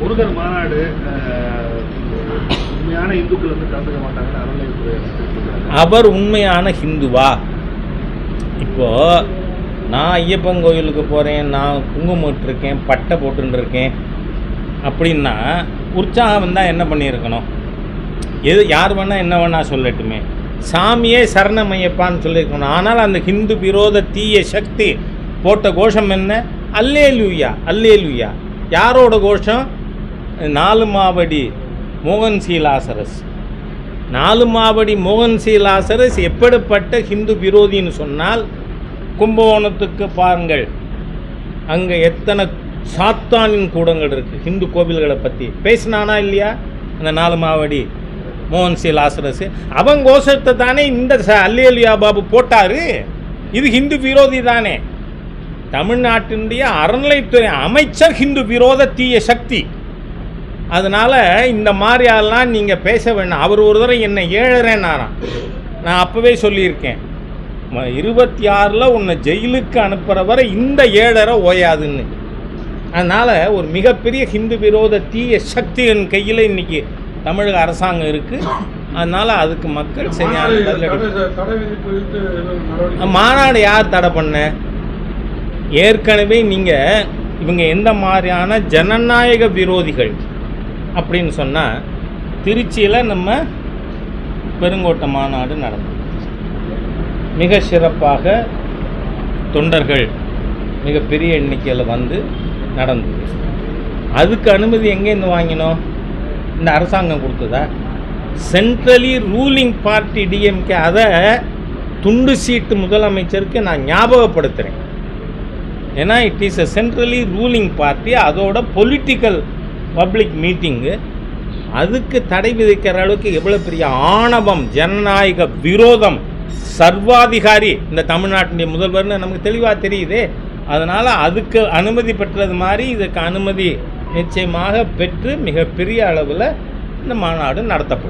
முருகர் மாநாடு உண்மையான இந்துக்கள் வந்து கலந்துக்க மாட்டாங்கன்னு அறநிலையத்துறை அவர் உண்மையான ஹிந்துவா? இப்போ நான் ஐயப்பன் கோயிலுக்கு போகிறேன், நான் குங்குமம் இட்டிருக்கேன், பட்டை போட்டுருக்கேன் அப்படின்னா உற்சாகம் வந்தால் என்ன பண்ணியிருக்கணும்? யார் வேணால் என்ன வேணால் சொல்லட்டுமே, சாமியே சரணமையப்பான்னு சொல்லியிருக்கணும். ஆனால் அந்த ஹிந்து விரோத தீய சக்தி போட்ட கோஷம் என்ன? அல்லேலூயா அல்லேலூயா. யாரோட கோஷம்? 4 மாவடி மோகன் சி லாசரஸ். 4 மாவடி மோகன் சி லாசரஸ் எப்படிப்பட்ட ஹிந்து விரோதின்னு சொன்னால், கும்பகோணத்துக்கு பாருங்கள், அங்கே எத்தனை சாத்தானின் கூடங்கள் இருக்குது. ஹிந்து கோவில்களை பற்றி பேசினானா இல்லையா அந்த 4 மாவடி மோகன் சி லாசரஸ்? அவன் கோஷத்தை தானே இந்த அல்லேலூயா பாபு போட்டார். இது ஹிந்து விரோதி தானே. தமிழ்நாட்டினுடைய அறநிலைத்துறை அமைச்சர் ஹிந்து விரோத தீய சக்தி. அதனால் இந்த மாதிரியெல்லாம் நீங்கள் பேச வேண்டாம். அவர் ஒரு தடவை என்னை 7.5 நான் அப்போவே சொல்லியிருக்கேன், 26 உன்னை ஜெயிலுக்கு அனுப்புகிற வரை இந்த 7.5 ஓயாதுன்னு. அதனால் ஒரு மிகப்பெரிய ஹிந்து விரோத தீய சக்தியின் கையில் இன்றைக்கி தமிழக அரசாங்கம் இருக்குது. அதனால் அதுக்கு மக்கள் சரியான மாநாடு யார் தடை பண்ண? ஏற்கனவே நீங்கள் இவங்க எந்த மாதிரியான ஜனநாயக விரோதிகள் அப்படின்னு சொன்னால், திருச்சியில் நம்ம பெருங்கோட்டை மாநாடு நடந்தது. மிக சிறப்பாக தொண்டர்கள் மிகப்பெரிய எண்ணிக்கையில் வந்து நடந்தது. அதுக்கு அனுமதி எங்கேருந்து வாங்கினோம்? இந்த அரசாங்கம் கொடுத்ததா? Centrally ruling party DMK. அதை துண்டு சீட்டு முதலமைச்சருக்கு நான் ஞாபகப்படுத்துகிறேன். ஏன்னா it is a centrally ruling party. அதோட பொலிட்டிக்கல் பப்ளிக் மீட்டிங்கு. அதுக்கு தடை விதிக்கிற அளவுக்கு எவ்வளோ பெரிய ஆணவம், ஜனநாயக விரோதம், சர்வாதிகாரி இந்த தமிழ்நாட்டினுடைய முதல்வர்னு நமக்கு தெளிவாக தெரியுது. அதனால் அதுக்கு அனுமதி பெற்றது மாதிரி இதுக்கு அனுமதி நிச்சயமாக பெற்று மிகப்பெரிய அளவில் இந்த மாநாடு நடத்தப்படும்.